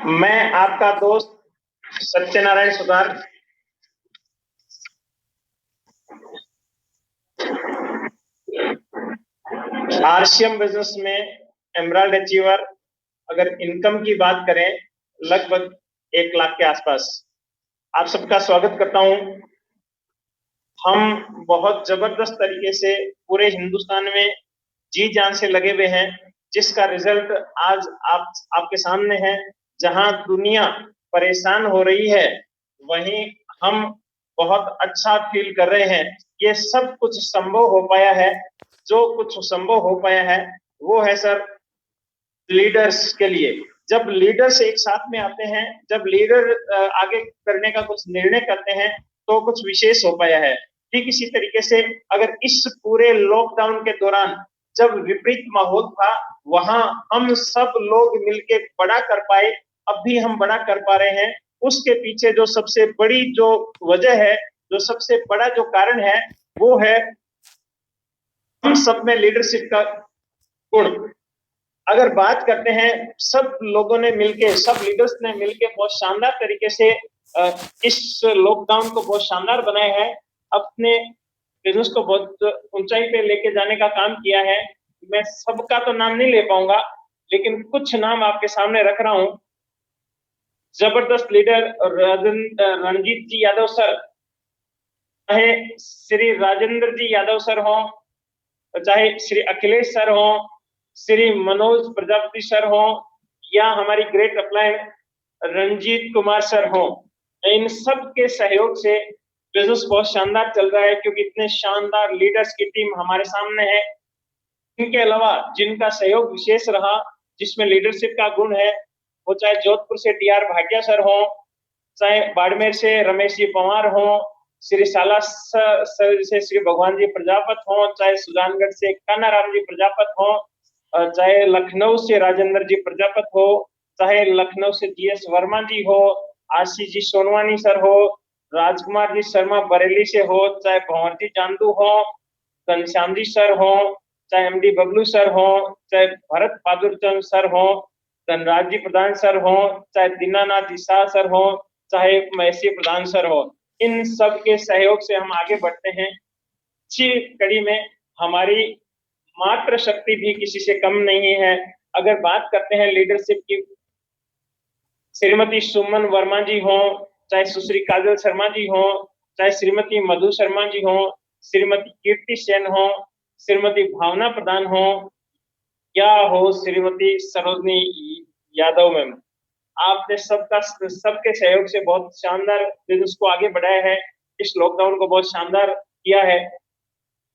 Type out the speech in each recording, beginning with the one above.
मैं आपका दोस्त सत्यनारायण सुतार आरसीएम बिजनेस में एमराल्ड अचीवर अगर इनकम की बात करें लगभग 1 लाख के आसपास। आप सबका स्वागत करता हूं। हम बहुत जबरदस्त तरीके से पूरे हिंदुस्तान में जी जान से लगे हुए हैं, जिसका रिजल्ट आज आपके सामने है। जहां दुनिया परेशान हो रही है, वहीं हम बहुत अच्छा फील कर रहे हैं। ये सब कुछ संभव हो पाया है। जो कुछ संभव हो पाया है वो है सर लीडर्स के लिए। जब लीडर्स एक साथ में आते हैं, जब लीडर आगे करने का कुछ निर्णय करते हैं, तो कुछ विशेष हो पाया है। ठीक इसी तरीके से अगर इस पूरे लॉकडाउन के दौरान जब विपरीत माहौल था, वहां हम सब लोग मिलके बड़ा कर पाए, अब भी हम बड़ा कर पा रहे हैं। उसके पीछे जो सबसे बड़ी जो वजह है, जो सबसे बड़ा जो कारण है, वो है हम सब में लीडरशिप का गुण। अगर बात करते हैं, सब लोगों ने मिलके, सब लीडर्स ने मिलके बहुत शानदार तरीके से इस लॉकडाउन को बहुत शानदार बनाया है। अपने बिजनेस को बहुत ऊंचाई पे लेके जाने का काम किया है। मैं सबका तो नाम नहीं ले पाऊंगा, लेकिन कुछ नाम आपके सामने रख रहा हूं। जबरदस्त लीडर रणजीत जी यादव सर, चाहे श्री राजेंद्र जी यादव सर हो, चाहे श्री अखिलेश सर हो, श्री मनोज प्रजापति सर हो, या हमारी great upline Ranjit Kumar sir हो, इन सब के सहयोग से बिजनेस बहुत शानदार चल रहा है, क्योंकि इतने शानदार लीडर्स की टीम हमारे सामने है। इनके अलावा जिनका सहयोग विशेष रहा, जिसमें लीडरशिप का गुण है, वो चाहे जोधपुर से टी आर भाटिया सर हो, चाहे बाड़मेर से रमेश जी पवार हो, श्री साला सर से श्री भगवान जी प्रजापत हो, चाहे सुजानगढ़ से कान्हाराम जी प्रजापत हो, चाहे लखनऊ से राजेंद्र जी प्रजापत हो, चाहे लखनऊ से जीएस वर्मा जी हो, आशीष जी सोनवानी सर हो, राजकुमार जी शर्मा बरेली से हो, चाहे भंवर जी चांदू हो, घनश्याम जी सर हो, चाहे एमडी बबलू सर हो, चाहे भरत बहादुर चंद सर हो, धनराज जी प्रधान सर हो, चाहे दीनानाथ जी शाह सर हो, चाहे महेशी प्रधान सर हो, इन सब के सहयोग से हम आगे बढ़ते हैं। अच्छी कड़ी में हमारी मात्र शक्ति भी किसी से कम नहीं है। अगर बात करते हैं लीडरशिप की, श्रीमती सुमन वर्मा जी हो, चाहे सुश्री काजल शर्मा जी हो, चाहे श्रीमती मधु शर्मा जी हो, श्रीमती कीर्ति सेन हो, श्रीमती भावना प्रधान हो, या हो श्रीमती सरोजनी यादव मैम, आपने सबके सहयोग से बहुत शानदार बिजनेस को आगे बढ़ाया है। इस लॉकडाउन को बहुत शानदार किया है।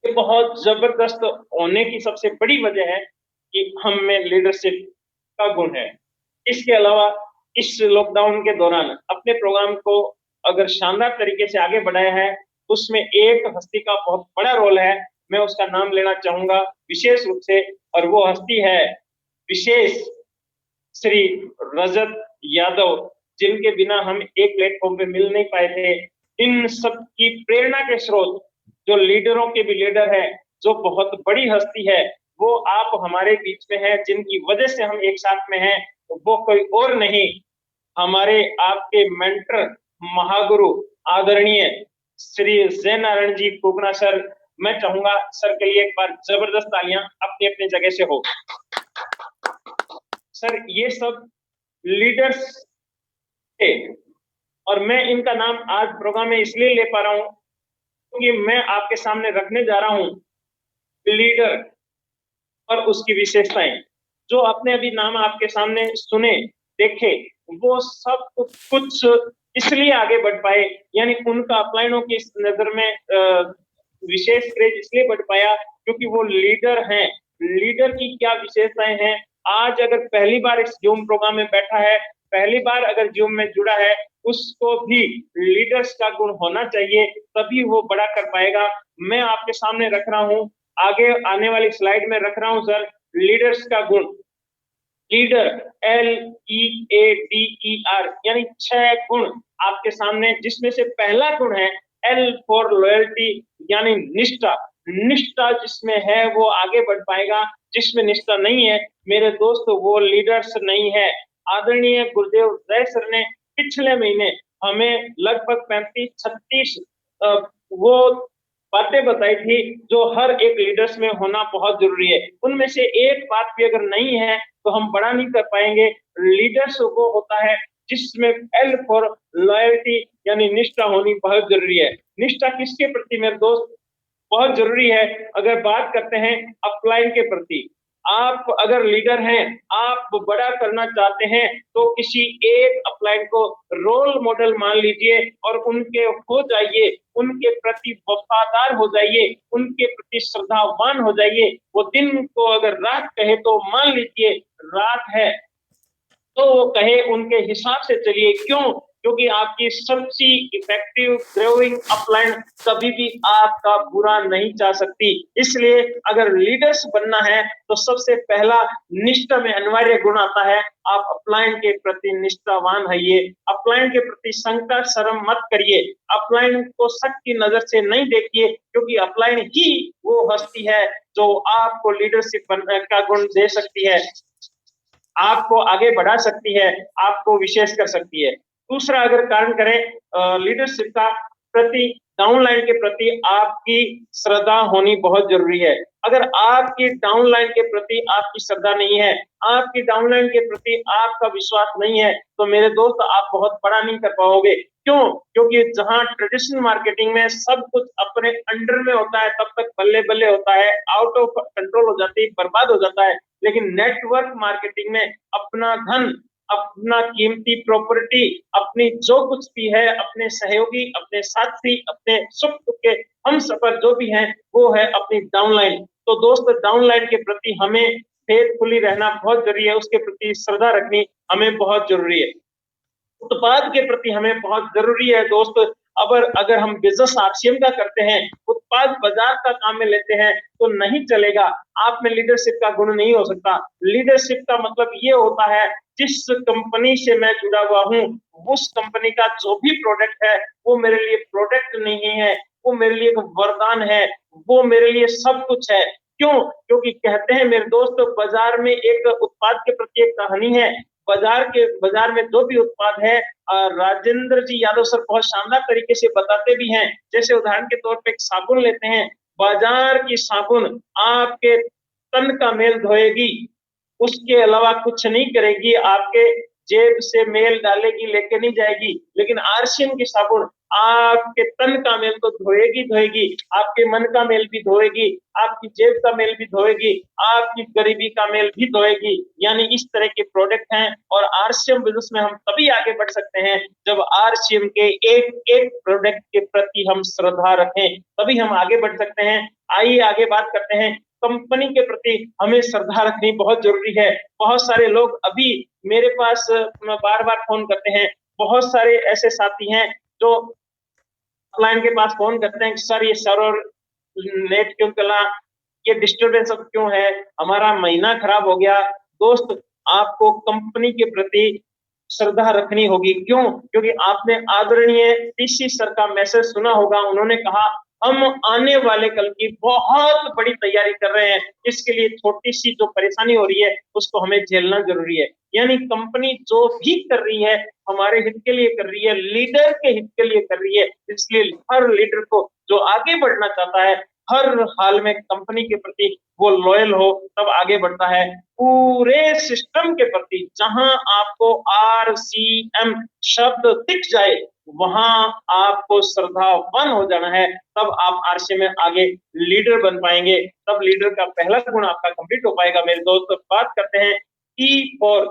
ये बहुत जबरदस्त होने की सबसे बड़ी वजह है कि हम में लीडरशिप का गुण है। इसके अलावा इस लॉकडाउन के दौरान अपने प्रोग्राम को अगर शानदार तरीके से आगे बढ़ाया है, उसमें एक हस्ती का बहुत बड़ा रोल है। मैं उसका नाम लेना चाहूंगा विशेष रूप से, और वो हस्ती है विशेष श्री रजत यादव, जिनके बिना हम एक प्लेटफॉर्म पे मिल नहीं पाए थे। इन सब की प्रेरणा के स्रोत जो लीडरों के भी लीडर है, जो बहुत बड़ी हस्ती है, वो आप हमारे बीच में है, जिनकी वजह से हम एक साथ में हैं। वो कोई और नहीं, हमारे आपके मेंटर महागुरु आदरणीय श्री जय नारायण जी कोकना सर। मैं चाहूंगा सर के लिए एक बार जबरदस्त तालियां अपनी अपनी जगह से हो। सर ये सब लीडर्स थे, और मैं इनका नाम आज प्रोग्राम में इसलिए ले पा रहा हूं क्योंकि मैं आपके सामने रखने जा रहा हूं लीडर और उसकी विशेषताएं। जो आपने अभी नाम आपके सामने सुने देखे, वो सब कुछ इसलिए आगे बढ़ पाए, यानी उनका अपलाइनों की नजर में विशेष क्रेज इसलिए बढ़ पाया क्योंकि वो लीडर हैं। लीडर की क्या विशेषताएं हैं, आज अगर पहली बार इस जूम प्रोग्राम में बैठा है, पहली बार अगर जूम में जुड़ा है, उसको भी लीडर्स का गुण होना चाहिए, तभी वो बड़ा कर पाएगा। मैं आपके सामने रख रहा हूं, आगे आने वाली स्लाइड में रख रहा हूं सर, लीडर्स का गुण। लीडर LEADER, यानी 6 गुण आपके सामने, जिसमें से पहला गुण है L फॉर लॉयल्टी, यानी निष्ठा। निष्ठा जिसमें है वो आगे बढ़ पाएगा, जिसमें निष्ठा नहीं है मेरे दोस्त वो लीडर्स नहीं है। आदरणीय गुरुदेव जय सर ने पिछले महीने हमें लगभग 35-36 वो बातें बताई थी जो हर एक लीडर्स में होना बहुत जरूरी है। उनमें से एक बात भी अगर नहीं है तो हम बड़ा नहीं कर पाएंगे। लीडर्स वो होता है जिसमें एल फॉर लॉयल्टी यानी निष्ठा होनी बहुत जरूरी है। निष्ठा किसके प्रति मेरे दोस्त बहुत जरूरी है? अगर बात करते हैं अपलाइन के प्रति, आप अगर लीडर हैं, आप बड़ा करना चाहते हैं तो किसी एक अपलाइन को रोल मॉडल मान लीजिए और उनके हो जाइए, उनके प्रति वफादार हो जाइए, उनके प्रति श्रद्धावान हो जाइए। वो दिन को अगर रात कहे तो मान लीजिए रात है, तो वो कहे उनके हिसाब से चलिए। क्यों? क्योंकि आपकी सबसे इफेक्टिव ग्रोइंग अपलाइन कभी भी आपका बुरा नहीं चाह सकती। इसलिए अगर लीडर्स बनना है तो सबसे पहला निष्ठा में अनिवार्य गुण आता है, आप अपलाइन के प्रति निष्ठावान रहिए। अपलाइन के प्रति संकट शर्म मत करिए। अपलाइन को शक की नजर से नहीं देखिए, क्योंकि अपलाइन ही वो हस्ती है जो आपको लीडरशिप का गुण दे सकती है, आपको आगे बढ़ा सकती है, आपको विशेष कर सकती है। दूसरा अगर कारण करें लीडरशिप का प्रति, डाउनलाइन के प्रति आपकी श्रद्धा होनी बहुत जरूरी है। अगर आपकी डाउनलाइन के प्रति आपकी श्रद्धा नहीं है, आपकी डाउनलाइन के प्रति आपका विश्वास नहीं है, तो मेरे दोस्त आप बहुत बड़ा नहीं कर पाओगे। क्यों? क्योंकि जहां ट्रेडिशनल मार्केटिंग में सब कुछ अपने अंडर में होता है, तब तक बल्ले बल्ले होता है, आउट ऑफ कंट्रोल हो जाती है, बर्बाद हो जाता है। लेकिन नेटवर्क मार्केटिंग में अपना धन, अपना कीमती प्रॉपर्टी, अपनी जो कुछ भी है, अपने सहयोगी, अपने साथी, अपने सुख दुख के हम सफर जो भी हैं, वो है अपनी डाउनलाइन। तो दोस्त डाउनलाइन के प्रति हमें फेथफुली रहना बहुत जरूरी है, उसके प्रति श्रद्धा रखनी हमें बहुत जरूरी है। उत्पाद के प्रति हमें बहुत जरूरी है दोस्त। अगर हम बिजनेस आरसीएम का करते हैं, उत्पाद बाजार का काम में लेते हैं तो नहीं चलेगा। आप में लीडरशिप का गुण नहीं हो सकता। लीडरशिप का मतलब ये होता है जिस कंपनी से मैं जुड़ा हुआ हूँ, उस कंपनी का जो भी प्रोडक्ट है वो मेरे लिए प्रोडक्ट नहीं है, वो मेरे लिए एक वरदान है, वो मेरे लिए सब कुछ है। क्यों? क्योंकि कहते हैं मेरे दोस्त, बाजार में एक उत्पाद के प्रति एक कहानी है। बाजार में जो भी उत्पाद है, राजेंद्र जी यादव सर बहुत शानदार तरीके से बताते भी हैं। जैसे उदाहरण के तौर पे एक साबुन लेते हैं, बाजार की साबुन आपके तन का मेल धोएगी, उसके अलावा कुछ नहीं करेगी, आपके जेब से मेल डालेगी, लेके नहीं जाएगी। लेकिन आरसीएम की साबुन आपके तन का मेल तो धोएगी धोएगी, आपके मन का मेल भी धोएगी, आपकी जेब का मेल भी धोएगी, आपकी गरीबी का मेल भी धोएगी। यानी इस तरह के प्रोडक्ट हैं। और आरसीएम बिजनेस में हम तभी आगे बढ़ सकते हैं जब आरसीएम के एक एक प्रोडक्ट के प्रति हम श्रद्धा रखें, तभी हम आगे बढ़ सकते हैं। आइए आगे बात करते हैं। कंपनी के प्रति हमें श्रद्धा रखनी बहुत जरूरी है। बहुत सारे लोग अभी मेरे पास बार बार फोन करते हैं, बहुत सारे ऐसे साथी हैं जो क्लाइंट के पास फोन करते हैं कि सर ये सर्वर नेट क्यों चला, ये डिस्टरबेंस अब क्यों है, हमारा महीना खराब हो गया। दोस्त, आपको कंपनी के प्रति श्रद्धा रखनी होगी। क्यों? क्योंकि आपने आदरणीय टीसी सर का मैसेज सुना होगा। उन्होंने कहा हम आने वाले कल की बहुत बड़ी तैयारी कर रहे हैं, इसके लिए छोटी सी जो परेशानी हो रही है उसको हमें झेलना जरूरी है। यानी कंपनी जो भी कर रही है हमारे हित के लिए कर रही है, लीडर के हित के लिए कर रही है। इसलिए हर लीडर को जो आगे बढ़ना चाहता है, हर हाल में कंपनी के प्रति वो लॉयल हो, तब आगे बढ़ता है। पूरे सिस्टम के प्रति जहां आपको आरसीएम शब्द दिख जाए, वहां आपको श्रद्धावान हो जाना है, तब आप आरसीएम में आगे लीडर बन पाएंगे, तब लीडर का पहला गुण आपका कंप्लीट हो पाएगा। मेरे दोस्त, बात करते हैं ई फॉर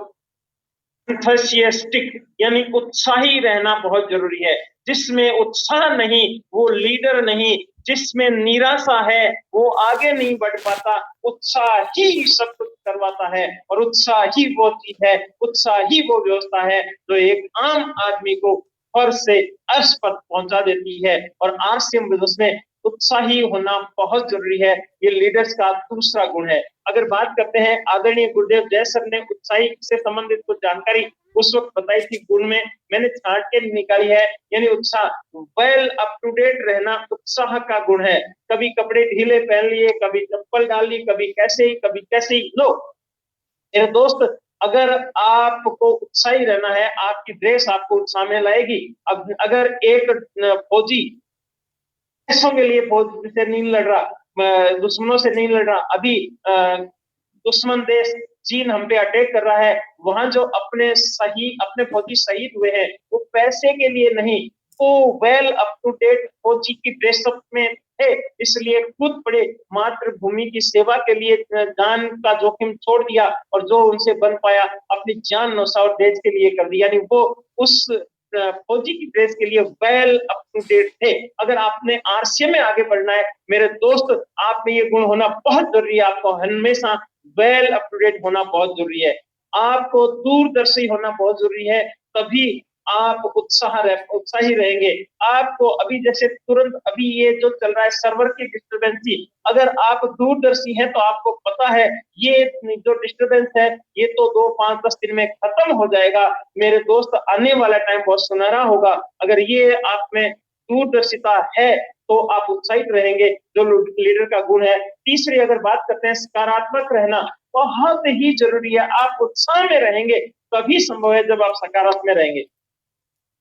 एंथुसियास्टिक, यानी उत्साही रहना बहुत जरूरी है। जिसमें उत्साह नहीं वो लीडर नहीं, जिसमें निराशा है वो आगे नहीं बढ़ पाता। उत्साह ही सब कुछ करवाता है, और उत्साह ही वो चीज है, उत्साह ही वो व्यवस्था है जो एक आम आदमी को फर्श से अर्श पर पहुंचा देती है। और आरसीएम बिजनेस में उत्साही होना बहुत जरूरी है। ये लीडर्स का दूसरा गुण है। अगर बात करते हैं, आदरणीय गुरुदेव जय सर ने उत्साही से संबंधित कुछ जानकारी उस वक्त बताई थी गुण में, मैंने छांट के निकाली है। यानी उत्साह, वेल अप टू डेट रहना उत्साह का गुण है। कभी कपड़े ढीले पहन लिए, कभी चप्पल डाल ली, कभी कैसे ही लो। मेरे दोस्त, अगर आपको उत्साही रहना है, आपकी ड्रेस आपको उत्साह में लाएगी। अब अगर एक फौजी देशों के लिए फौज से नहीं लड़ रहा, दुश्मनों से नहीं लड़ रहा, अभी दुश्मन देश चीन हम पे अटैक कर रहा है, वहां जो अपने फौजी शहीद हुए हैं, वो पैसे के लिए नहीं, वो वेल अप टू डेट फौजी की ड्रेसअप में थे, इसलिए खुद पड़े मातृभूमि की सेवा के लिए जान का जोखिम छोड़ दिया, और जो उनसे बन पाया अपनी जान न्यौछावर देश के लिए कर दी। यानी वो उस फौजी की ड्रेस के लिए वेल अप टू डेट थे। अगर आपने आरसीए में आगे बढ़ना है मेरे दोस्त, आप में ये गुण होना बहुत जरूरी है। आपको हमेशा वेल अप टू डेट होना बहुत जरूरी है, आपको दूरदर्शी होना बहुत जरूरी है, तभी आप उत्साही रहेंगे। आपको अभी जैसे तुरंत अभी ये जो चल रहा है सर्वर की डिस्टर्बेंसी, अगर आप दूरदर्शी हैं तो आपको पता है ये जो डिस्टर्बेंस है ये तो 2, 5, 10 दिन में खत्म हो जाएगा मेरे दोस्त। आने वाला टाइम बहुत सुनहरा होगा। अगर ये आप में दूरदर्शिता है तो आप उत्साहित रहेंगे, जो लीडर का गुण है। तीसरी अगर बात करते हैं, सकारात्मक रहना बहुत ही जरूरी है। आप उत्साह में रहेंगे तभी संभव है जब आप सकारात्मक में रहेंगे।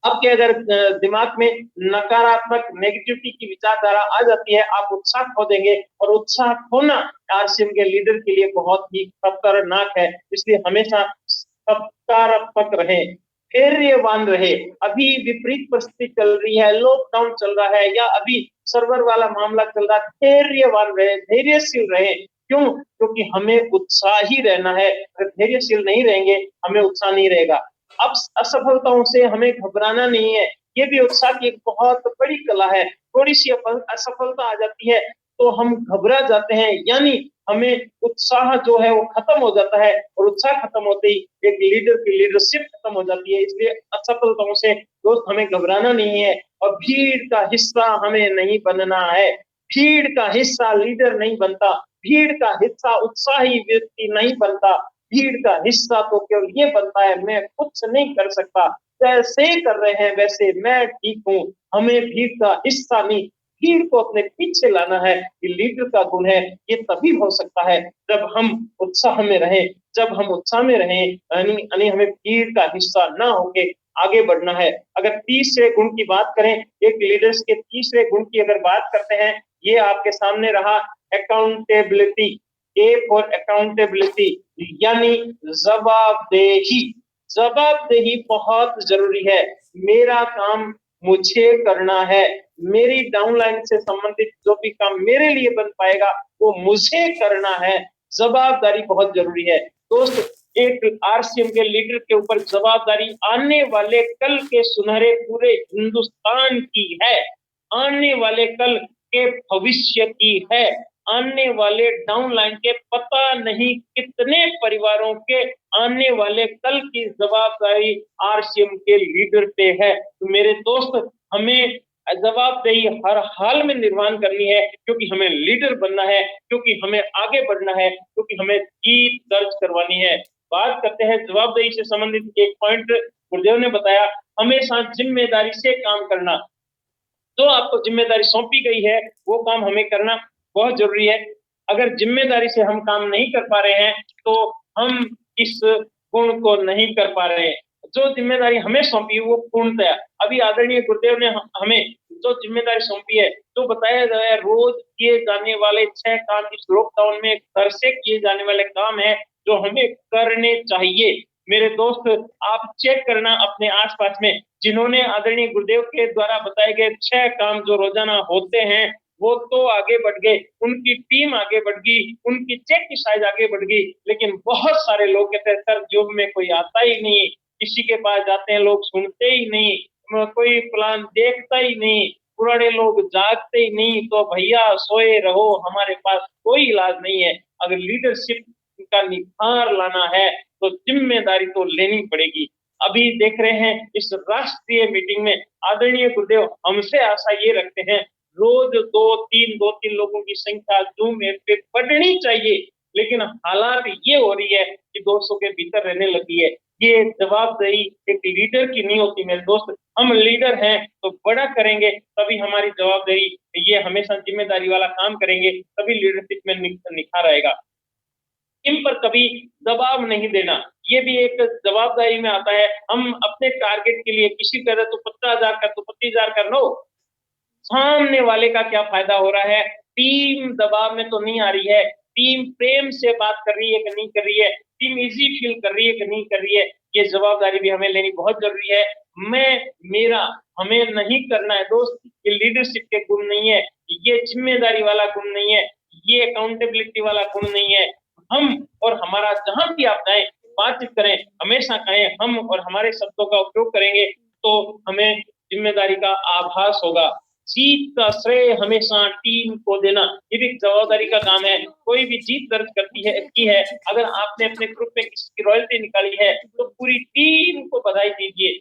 आपके अगर दिमाग में नकारात्मक नेगेटिविटी की विचारधारा आ जाती है, आप उत्साह खो देंगे, और उत्साह खोना आरसीएम के लीडर के लिए बहुत ही खतरनाक है। इसलिए हमेशा सकारात्मक रहे, धैर्यवान रहे। अभी विपरीत परिस्थिति चल रही है, लॉकडाउन चल रहा है, या अभी सर्वर वाला मामला चल रहा है, धैर्यवान रहे, धैर्यशील रहे। क्यों? क्योंकि हमें उत्साही रहना है। अगर धैर्यशील नहीं रहेंगे, हमें उत्साह नहीं रहेगा। अब असफलताओं से हमें घबराना नहीं है, ये भी उत्साह की एक बहुत बड़ी कला है। थोड़ी सी असफलता आ जाती है तो हम घबरा जाते हैं, यानी हमें उत्साह जो है वो खत्म हो जाता है, और उत्साह खत्म होते ही एक लीडर की लीडरशिप खत्म हो जाती है। इसलिए असफलताओं से दोस्त हमें घबराना नहीं है, और भीड़ का हिस्सा हमें नहीं बनना है। भीड़ का हिस्सा लीडर नहीं बनता, भीड़ का हिस्सा उत्साही व्यक्ति नहीं बनता। भीड़ का हिस्सा तो केवल ये बनता है, मैं कुछ नहीं कर सकता, जैसे कर रहे हैं वैसे मैं ठीक हूँ। हमें भीड़ का हिस्सा नहीं, भीड़ को अपने पीछे लाना है। ये लीडर का गुण है। ये तभी हो सकता है जब हम उत्साह में रहें। जब हम उत्साह में रहें यानी हमें भीड़ का हिस्सा ना होके आगे बढ़ना है। अगर तीसरे गुण की बात करें, एक लीडर्स के तीसरे गुण की अगर बात करते हैं, ये आपके सामने रहा, अकाउंटेबिलिटी। ए फॉर अकाउंटेबिलिटी, यानी जवाबदेही। जवाबदेही बहुत जरूरी है। मेरा काम मुझे करना है, मेरी डाउनलाइन से संबंधित जो भी काम मेरे लिए बन पाएगा वो मुझे करना है। जवाबदारी बहुत जरूरी है दोस्त। एक आरसीएम के लीडर के ऊपर जवाबदारी आने वाले कल के सुनहरे पूरे हिंदुस्तान की है, आने वाले कल के भविष्य की है, आने वाले डाउनलाइन के पता नहीं कितने परिवारों के आने वाले कल की जवाबदारी आरसीएम के लीडर पे है। तो मेरे दोस्त, हमें जवाबदेही हर हाल में निर्माण करनी है, क्योंकि हमें लीडर बनना है, क्योंकि हमें आगे बढ़ना है, क्योंकि हमें जीत दर्ज करवानी है। बात करते हैं जवाबदेही से संबंधित एक पॉइंट गुरुदेव ने बताया, हमेशा जिम्मेदारी से काम करना। जो आपको जिम्मेदारी सौंपी गई है वो काम हमें करना बहुत जरूरी है। अगर जिम्मेदारी से हम काम नहीं कर पा रहे हैं तो हम इस गुण को नहीं कर पा रहे हैं। जो जिम्मेदारी हमें सौंपी है वो पूर्णतया, अभी आदरणीय गुरुदेव ने हमें जो जिम्मेदारी सौंपी है, जो बताया गया रोज किए जाने वाले 6 काम इस लॉकडाउन में घर से किए जाने वाले काम है जो हमें करने चाहिए। मेरे दोस्त, आप चेक करना अपने आसपास में, जिन्होंने आदरणीय गुरुदेव के द्वारा बताए गए 6 काम जो रोजाना होते हैं वो तो आगे बढ़ गए, उनकी टीम आगे बढ़ गई, उनकी चेक की साइज आगे बढ़ गई, लेकिन बहुत सारे लोग कहते हैं सर योग में कोई आता ही नहीं, किसी के पास जाते हैं लोग सुनते ही नहीं, कोई प्लान देखता ही नहीं, पुराने लोग जागते ही नहीं, तो भैया सोए रहो, हमारे पास कोई इलाज नहीं है। अगर लीडरशिप का निखार लाना है तो जिम्मेदारी तो लेनी पड़ेगी। अभी देख रहे हैं इस राष्ट्रीय मीटिंग में आदरणीय गुरुदेव हमसे आशा ये रखते हैं, रोज 2-3 लोगों की संख्या जूम ऐप पे बढ़नी चाहिए, लेकिन हालात ये हो रही है कि 200 के भीतर रहने लगी है। ये जवाबदेही एक लीडर की नहीं होती मेरे दोस्त। हम लीडर हैं तो बड़ा करेंगे तभी हमारी जवाबदेही, ये हमेशा जिम्मेदारी वाला काम करेंगे तभी लीडरशिप में निखार आएगा। टीम पर कभी दबाव नहीं देना, ये भी एक जवाबदारी में आता है। हम अपने टारगेट के लिए किसी तरह तो 50,000 का तो 25,000 का नो, सामने वाले का क्या फायदा हो रहा है, टीम दबाव में तो नहीं आ रही है, टीम प्रेम से बात कर रही है कि नहीं कर रही है, टीम इजी फील कर रही है कि नहीं कर रही है, ये जवाबदारी भी हमें लेनी बहुत जरूरी है। मेरा हमें नहीं करना है दोस्त, ये लीडरशिप के गुण नहीं है, ये जिम्मेदारी वाला गुण नहीं है, ये अकाउंटेबिलिटी वाला गुण नहीं है। हम और हमारा जहां भी आप जाए बातचीत करें, हमेशा कहें हम और हमारे शब्दों का उपयोग करेंगे तो हमें जिम्मेदारी का आभास होगा। जीत का श्रेय हमेशा टीम को देना, ये भी जवाबदारी का काम है। कोई भी जीत दर्ज की है, अगर आपने अपने ग्रुप में किसी की रॉयल्टी निकाली है तो पूरी टीम को बधाई दीजिए,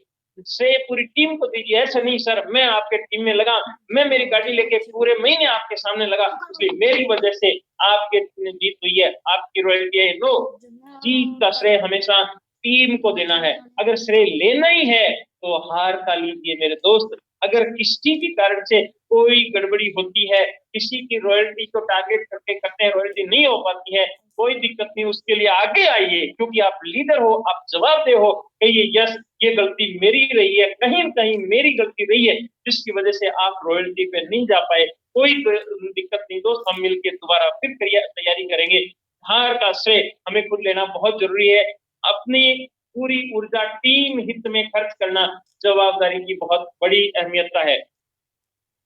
से पूरी टीम को दीजिए। ऐसा नहीं सर मैं आपके टीम में लगा, मैं मेरी गाड़ी लेके पूरे महीने आपके सामने लगा, इसलिए मेरी वजह से आपके जीत हुई है, आपकी रॉयल्टी है। नो, जीत का श्रेय हमेशा टीम को देना है। अगर श्रेय लेना ही है तो हार का लीजिए मेरे दोस्त। अगर किसी भी कारण से कोई गड़बड़ी होती है, किसी की रॉयल्टी को टारगेट करके करते हैं, रॉयल्टी नहीं हो पाती है, कोई दिक्कत नहीं, उसके लिए आगे आइए, क्योंकि आप लीडर हो, आप जवाबदेह हो। कहिए यस ये गलती मेरी रही है, कहीं न कहीं मेरी गलती रही है जिसकी वजह से आप रॉयल्टी पे नहीं जा पाए। कोई दिक्कत नहीं दोस्त, हम मिलके दोबारा फिर तैयारी करेंगे। हार का श्रेय हमें खुद लेना बहुत जरूरी है। अपनी पूरी ऊर्जा टीम हित में खर्च करना जवाबदारी की बहुत बड़ी अहमियत है।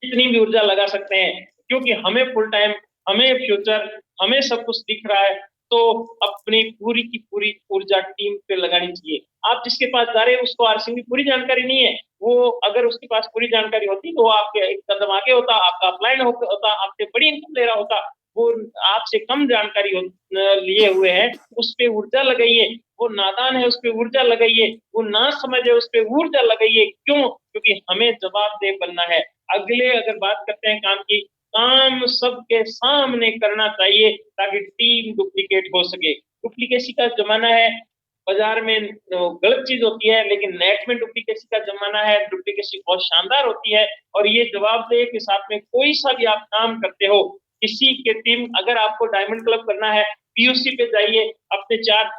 जितनी भी ऊर्जा लगा सकते हैं, क्योंकि हमें फुल टाइम, हमें फ्यूचर, हमें सब कुछ दिख रहा है, तो अपनी पूरी की पूरी ऊर्जा टीम पे लगानी चाहिए। आप जिसके पास जा रहे हैं उसको आरसीबी की पूरी जानकारी नहीं है, वो अगर उसके पास पूरी जानकारी होती तो आपके एक कदम आगे होता, आपका अपलाइन होता, आपसे बड़ी इनकम ले रहा होता। वो आपसे कम जानकारी लिए हुए है, उस पे ऊर्जा लगाइए। वो नादान है, उस पे ऊर्जा लगाइए। वो ना समझ है, उस पे ऊर्जा लगाइए। क्यों? क्योंकि हमें जवाबदेह बनना है। अगले अगर बात करते हैं काम की, काम सबके सामने करना चाहिए ताकि टीम डुप्लीकेट हो सके। डुप्लीकेसी का जमाना है, बाजार में गलत चीज होती है, लेकिन नेट में डुप्लीकेसी का जमाना है। डुप्लीकेसी बहुत शानदार होती है और ये जवाबदेह के साथ में कोई सा भी आप काम करते हो, किसी के टीम, अगर आपको डायमंड क्लब करना है, पीयूसी पे जाइए, अपने 4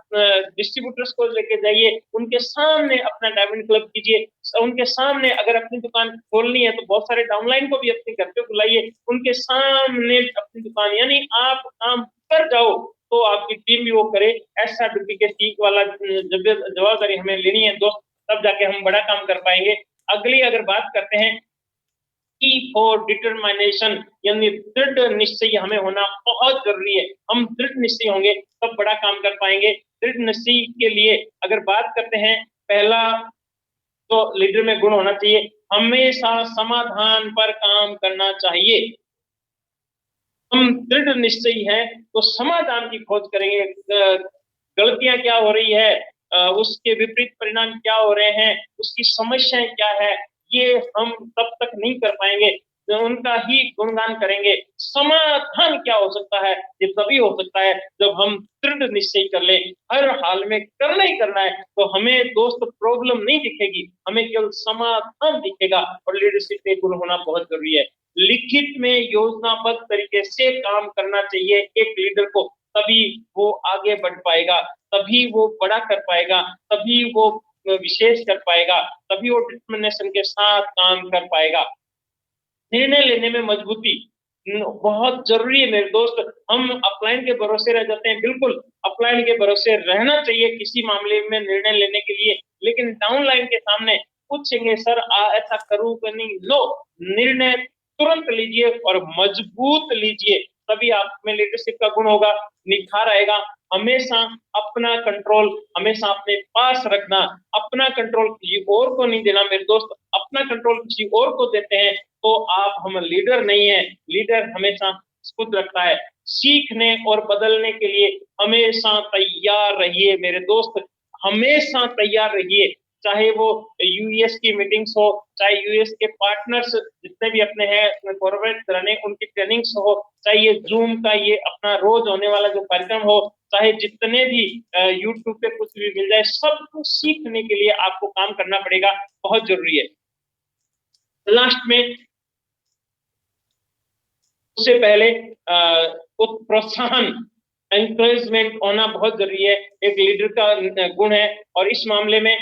डिस्ट्रीब्यूटर्स को लेके जाइए, उनके सामने अपना डायमंड क्लब कीजिए। उनके सामने अगर अपनी दुकान खोलनी है तो बहुत सारे डाउनलाइन को भी अपने घर पे बुलाइए, उनके सामने अपनी दुकान, यानी आप काम कर जाओ तो आपकी टीम भी वो करे। ऐसा डुप्लीकेसी वाला जवाबदारी हमें लेनी है दोस्त, तब जाके हम बड़ा काम कर पाएंगे। अगली अगर बात करते हैं फॉर डिटरमिनेशन, यानी दृढ़ निश्चय हमें होना बहुत जरूरी है। हम दृढ़ निश्चय होंगे तब बड़ा काम कर पाएंगे। दृढ़ निश्चय के लिए अगर बात करते हैं, पहला तो लीडर में गुण होना चाहिए, हमेशा समाधान पर काम करना चाहिए। हम दृढ़ निश्चयी हैं तो समाधान की खोज करेंगे। गलतियां क्या हो रही है, उसके विपरीत परिणाम क्या हो रहे हैं, उसकी समस्याएं क्या है, ये हम तब तक नहीं कर पाएंगे, तो उनका ही गुणगान करेंगे। समाधान क्या हो सकता है, ये तभी हो सकता है जब हम दृढ़ निश्चय कर ले, हर हाल में करना ही करना है। तो हमें दोस्त प्रॉब्लम नहीं दिखेगी, हमें केवल समाधान दिखेगा। और लीडरशिप में गुण होना बहुत जरूरी है। लिखित में योजनाबद्ध तरीके से काम करना चाहिए एक लीडर को, तभी वो आगे बढ़ पाएगा, तभी वो बड़ा कर पाएगा, तभी वो विशेष कर पाएगा, तभी वो डिटरमिनेशन के साथ काम कर पाएगा। निर्णय लेने में मजबूती बहुत जरूरी है मेरे दोस्त। हम अपलाइन के भरोसे रह जाते हैं, बिल्कुल अपलाइन के भरोसे रहना चाहिए किसी मामले में निर्णय लेने के लिए, लेकिन डाउनलाइन के सामने पूछेंगे सर ऐसा करूं कि नहीं, नो, निर्णय तुरंत लीजिए और मजबूत लीजिए, तभी आप में लीडरशिप का गुण होगा, निखार आएगा। हमेशा अपना कंट्रोल हमेशा अपने पास रखना, अपना कंट्रोल किसी और को नहीं देना मेरे दोस्त। अपना कंट्रोल किसी और को देते हैं तो आप, हम लीडर नहीं है, लीडर हमेशा खुद रखता है। सीखने और बदलने के लिए हमेशा तैयार रहिए मेरे दोस्त, हमेशा तैयार रहिए। चाहे वो यूएस की मीटिंग्स हो, चाहे यूएस के पार्टनर्स जितने भी अपने हैं कॉर्पोरेट कराने उनकी ट्रेनिंग्स हो, चाहे ये जूम का ये अपना रोज होने वाला जो कार्यक्रम हो, चाहे जितने भी यूट्यूब पे कुछ भी मिल जाए, सब कुछ सीखने के लिए आपको काम करना पड़ेगा, बहुत जरूरी है। लास्ट में उससे पहले प्रोत्साहन एनकरेजमेंट होना बहुत जरूरी है, एक लीडर का गुण है। और इस मामले में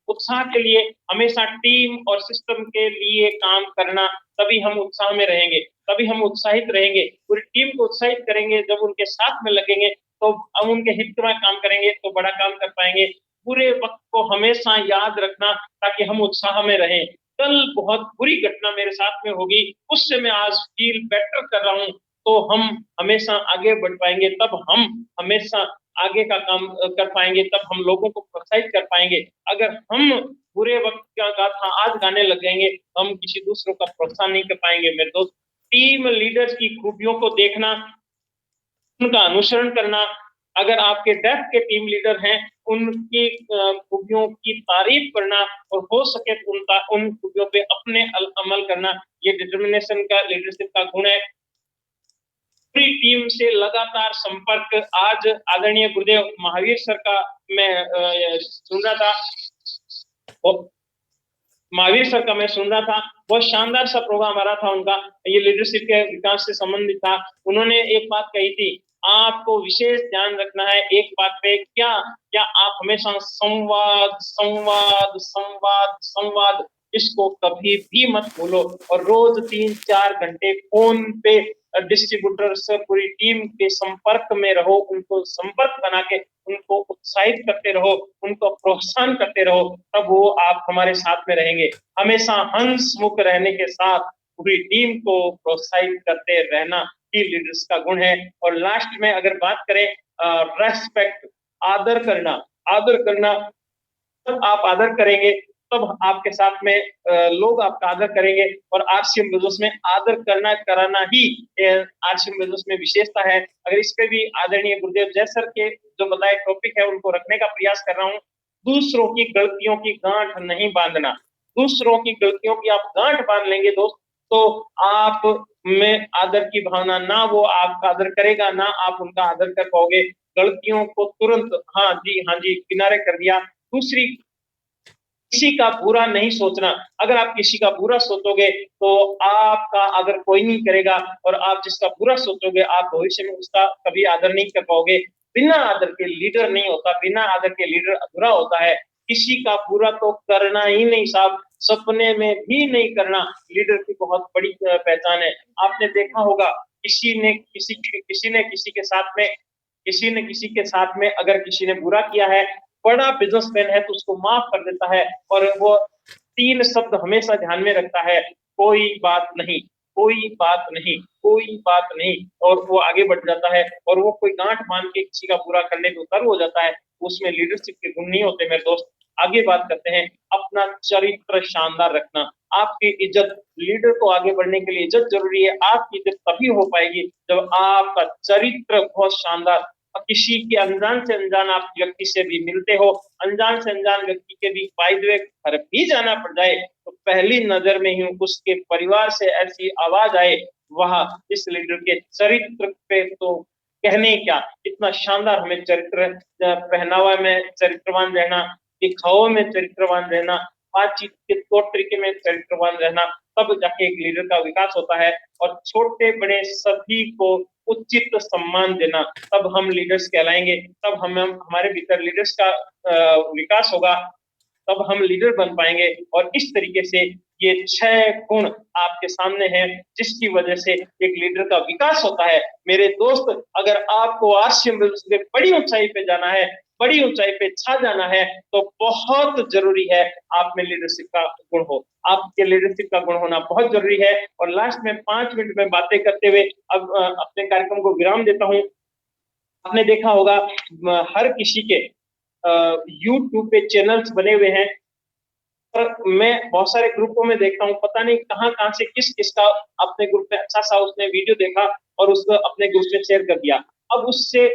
उत्साह के लिए हमेशा टीम और सिस्टम के लिए काम करना, तभी हम उत्साह में रहेंगे, तभी हम उत्साहित रहेंगे। पूरी टीम को उत्साहित करेंगे, जब उनके साथ में लगेंगे तो हम उनके हित में काम करेंगे तो बड़ा काम कर पाएंगे। पूरे वक्त को हमेशा याद रखना ताकि हम उत्साह में रहें। कल बहुत बुरी घटना मेरे साथ में होगी, उससे मैं आज फील बेटर कर रहा हूँ, तो हम हमेशा आगे बढ़ पाएंगे, तब हम हमेशा आगे का काम कर पाएंगे, तब हम लोगों को प्रोत्साहित कर पाएंगे। अगर हम बुरे वक्त का गाथा आज गाने लग जाएंगे, हम किसी दूसरों का प्रोत्साहन नहीं कर पाएंगे। मेरे दोस्त, टीम लीडर्स की खूबियों को देखना, उनका अनुसरण करना, अगर आपके डेफ के टीम लीडर हैं, उनकी खूबियों की तारीफ करना और हो सके तो उन खूबियों पे अपने अमल करना, ये डिटर्मिनेशन का, लीडरशिप का गुण है। पूरी टीम से लगातार संपर्क, आज आदरणीय गुरुदेव महावीर सर का मैं सुन रहा था, महावीर सर का मैं सुन रहा था, बहुत शानदार सा प्रोग्राम आ रहा था उनका, ये लीडरशिप के विकास से संबंधित था। उन्होंने एक बात कही थी, आपको विशेष ध्यान रखना है एक बात पे, क्या क्या आप हमेशा संवाद संवाद संवाद संवाद, इसको कभी भी मत भूलो। और रोज 3-4 घंटे फोन पे डिस्ट्रीब्यूटर से पूरी टीम के संपर्क में रहो, उनको संपर्क बना के उनको उत्साहित करते रहो, उनको प्रोत्साहन करते रहो, तब वो आप हमारे साथ में रहेंगे। हमेशा हंसमुख रहने के साथ पूरी टीम को प्रोत्साहित करते रहना ही लीडर्स का गुण है। और लास्ट में अगर बात करें रेस्पेक्ट, आदर करना, आदर करना, तब आप आदर करेंगे, तब आपके साथ में लोग आपका आदर करेंगे। और आरसीएम बिजनेस में आदर करना कराना ही आरसीएम बिजनेस में विशेषता है। अगर इस पे भी आदरणीय गुरुदेव जय सर के जो बताए टॉपिक है उनको रखने का प्रयास कर रहा हूँ। दूसरों की गलतियों की गांठ नहीं बांधना, दूसरों की गलतियों की आप गांठ बांध लेंगे दोस्त, तो आप में आदर की भावना, ना वो आपका आदर करेगा, ना आप उनका आदर कर पाओगे। गलतियों को तुरंत हाँ जी किनारे कर दिया। दूसरी, किसी का बुरा नहीं सोचना, अगर आप किसी का बुरा सोचोगे तो आपका आदर कोई नहीं करेगा, और आप जिसका बुरा सोचोगे आप भविष्य में उसका कभी आदर नहीं कर पाओगे। बिना आदर के लीडर नहीं होता, बिना आदर के लीडर अधूरा होता है। किसी का बुरा तो करना ही नहीं साहब, सपने में भी नहीं करना लीडर की बहुत बड़ी पहचान है। आपने देखा होगा, किसी ने किसी के साथ में अगर किसी ने बुरा किया है, बड़ा बिजनेसमैन है तो उसको माफ कर देता है, और वो 3 शब्द हमेशा ध्यान में रखता है, कोई बात नहीं, कोई बात नहीं, कोई बात नहीं, और वो आगे बढ़ जाता है। और वो कोई गांठ बांध के किसी का बुरा करने पे उतर हो जाता है, उसमें लीडरशिप के गुण नहीं होते मेरे दोस्त। आगे बात करते हैं, अपना चरित्र शानदार रखना। आपकी इज्जत, लीडर को आगे बढ़ने के लिए इज्जत जरूरी है। आपकी इज्जत तभी हो पाएगी जब आपका चरित्र बहुत शानदार, किसी के अनजान से अनजान आप व्यक्ति से भी मिलते हो, अनजान से अनजान व्यक्ति के भी बाय द वे घर भी जाना पड़ जाए, तो पहली नजर में ही उसके परिवार से ऐसी आवाज आए, वाह, इस लीडर के चरित्र पे तो कहने क्या, इतना शानदार हमें चरित्र, पहनावा में चरित्रवान रहना, दिखाओ में चरित्रवान रहना, बातचीत के तौर तरीके में चरित्रवान रहना, तब जाके एक लीडर का विकास होता है। और छोटे बड़े सभी को उचित सम्मान देना, तब हम लीडर्स कहलाएंगे, तब हम हमारे भीतर लीडर्स का विकास होगा, तब हम लीडर बन पाएंगे। और इस तरीके से ये 6 गुण आपके सामने हैं, जिसकी वजह से एक लीडर का विकास होता है। मेरे दोस्त, अगर आपको आरसीएम से बड़ी ऊंचाई पे जाना है, बड़ी ऊंचाई पे छा जाना है, तो बहुत जरूरी है आप में लीडरशिप का गुण हो, आपके लीडरशिप का गुण होना बहुत जरूरी है। और लास्ट में 5 मिनट में बातें करते हुए अब अपने कार्यक्रम को विराम देता हूं। आपने देखा होगा, हर किसी के यूट्यूब पे चैनल्स बने हुए हैं, और मैं बहुत सारे ग्रुपों में देखता हूँ, पता नहीं कहाँ से किस किसका अपने ग्रुप में अच्छा सा उसने वीडियो देखा और उसको अपने ग्रुप में शेयर कर दिया। अब उससे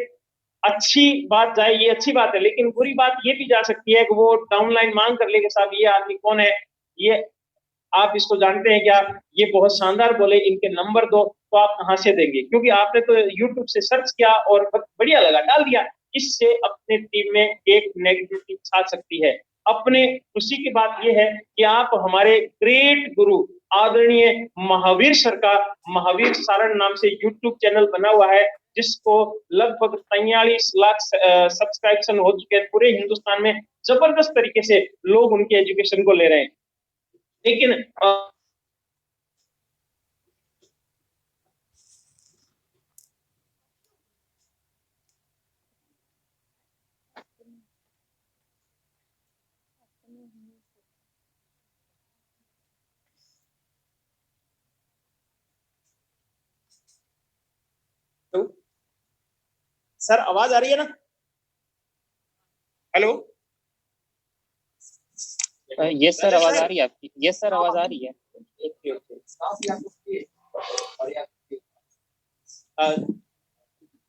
अच्छी बात जाए, ये अच्छी बात है, लेकिन बुरी बात ये भी जा सकती है कि वो डाउनलाइन मांग कर लेके साहब ये आदमी कौन है, ये आप इसको जानते हैं क्या, ये बहुत शानदार बोले, इनके नंबर दो, तो आप कहां से देंगे, क्योंकि आपने तो यूट्यूब से सर्च किया और बढ़िया लगा डाल दिया। इससे अपने टीम में एक नेगेटिविटी छा सकती है। अपने खुशी की बात यह है कि आप हमारे ग्रेट गुरु आदरणीय महावीर सर का महावीर सारण नाम से यूट्यूब चैनल बना हुआ है, जिसको लगभग 43 लाख सब्सक्रिप्शन हो चुके हैं। पूरे हिंदुस्तान में जबरदस्त तरीके से लोग उनके एजुकेशन को ले रहे हैं। लेकिन सर आवाज आ रही है ना? हेलो। यस सर, आवाज आ रही है आपकी। यस सर, आवाज आ रही है।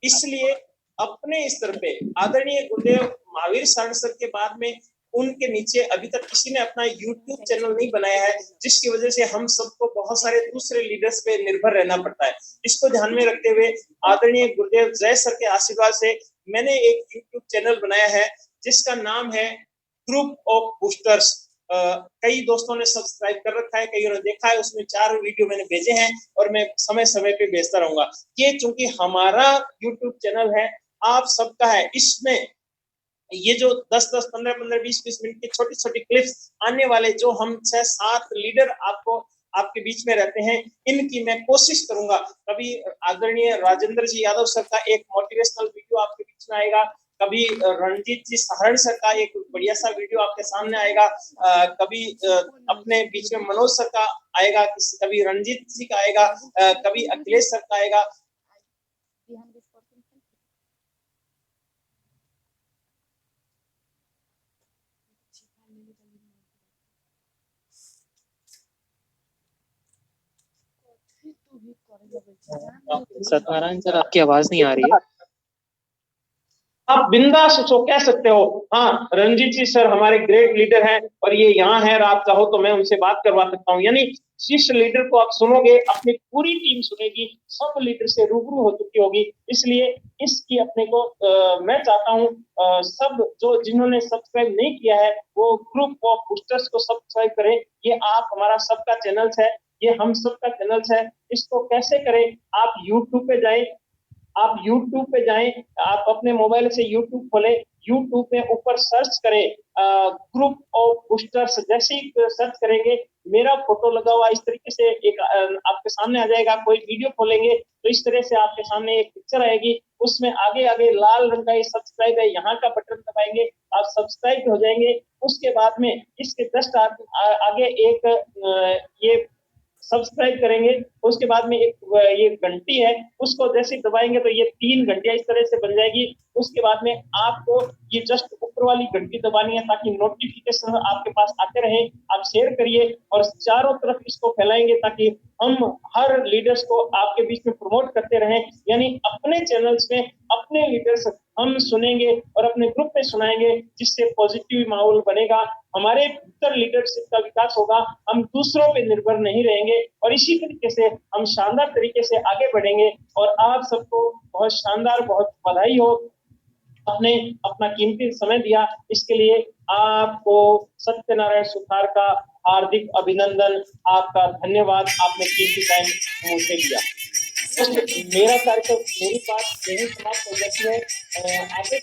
इसलिए अपने स्तर पे आदरणीय गुरुदेव महावीर सारण सर के बाद में उनके नीचे अभी तक किसी ने अपना YouTube चैनल नहीं बनाया है, जिसकी वजह से हम सबको बहुत सारे दूसरे लीडर्स पे निर्भर रहना पड़ता है। इसको ध्यान में रखते हुए आदरणीय गुरुदेव जय सर के आशीर्वाद से मैंने एक YouTube चैनल बनाया है, जिसका नाम है ग्रुप ऑफ बूस्टर्स। कई दोस्तों ने सब्सक्राइब कर रखा है, कईयों ने देखा है। उसमें 4 वीडियो मैंने भेजे हैं और मैं समय समय पे भेजता रहूंगा। ये चूंकि हमारा YouTube चैनल है, आप सबका है, इसमें ये जो 10-10, 15-15, 20-20 मिनट की छोटी-छोटी क्लिप्स आने वाले, जो हम 6-7 लीडर आपको आपके बीच में रहते हैं, इनकी मैं कोशिश करूंगा। कभी आदरणीय राजेंद्र जी यादव सर का एक मोटिवेशनल वीडियो आपके बीच में आएगा, कभी रणजीत जी सहारण सर का एक बढ़िया सा वीडियो आपके सामने आएगा, कभी अपने बीच में मनोज सर का आएगा, कभी रंजीत जी का आएगा, कभी अखिलेश सर का आएगा। सत्यनारायण सर, आपकी आवाज नहीं आ रही है। आप बिंदास उसको कह सकते हो, हाँ रंजीत जी सर हमारे ग्रेट लीडर हैं और ये यहाँ है, आप चाहो तो मैं उनसे बात करवा सकता हूँ। यानी जिस लीडर को आप सुनोगे, अपनी पूरी टीम सुनेगी, सब लीडर से रूबरू हो चुकी होगी। इसलिए इसकी अपने को मैं चाहता हूँ सब जो जिन्होंने सब्सक्राइब नहीं किया है, वो ग्रुप ऑफ बूस्टर्स को सब्सक्राइब करें। ये आप हमारा सबका चैनल्स है, ये हम सबका चैनल्स है। इसको कैसे करें? आप यूट्यूब पे जाएं, आप YouTube पे जाएं, आप अपने मोबाइल से YouTube खोलें, YouTube पे ऊपर सर्च करें ग्रुप ऑफ बूस्टर्स। जैसे ही सर्च करेंगे, मेरा फोटो लगा हुआ इस तरीके से एक आपके सामने आ जाएगा। कोई वीडियो खोलेंगे तो इस तरह से आपके सामने एक पिक्चर आएगी, उसमें आगे आगे लाल रंग का ये सब्सक्राइब है, यहाँ का बटन दबाएंगे, आप सब्सक्राइब हो जाएंगे। उसके बाद में इसके जस्ट आगे एक ये सब्सक्राइब करेंगे, उसके बाद में एक ये घंटी है, उसको जैसे दबाएंगे तो ये 3 घंटियां इस तरह से बन जाएगी। उसके बाद में आपको ये जस्ट ऊपर वाली घंटी दबानी है, ताकि नोटिफिकेशन आपके पास आते रहे। आप शेयर करिए और चारों तरफ इसको फैलाएंगे, ताकि हम हर लीडर्स को आपके बीच में प्रमोट करते रहें। यानी अपने चैनल्स में अपने लीडर्स हम सुनेंगे और अपने ग्रुप में सुनाएंगे, जिससे पॉजिटिव माहौल बनेगा, हमारे भीतर लीडरशिप का विकास होगा, हम दूसरों पे निर्भर नहीं रहेंगे और इसी तरीके से हम शानदार तरीके से आगे बढ़ेंगे। और आप सबको बहुत शानदार, बहुत बधाई हो, आपने अपना कीमती समय दिया, इसके लिए आपको सत्यनारायण सुथार का हार्दिक अभिनंदन, आपका धन्यवाद, आपने कीमती टाइम मुझे दिया। मेरा कार्यक्रम, मेरी बात यही समाप्त हो जाती है। आगे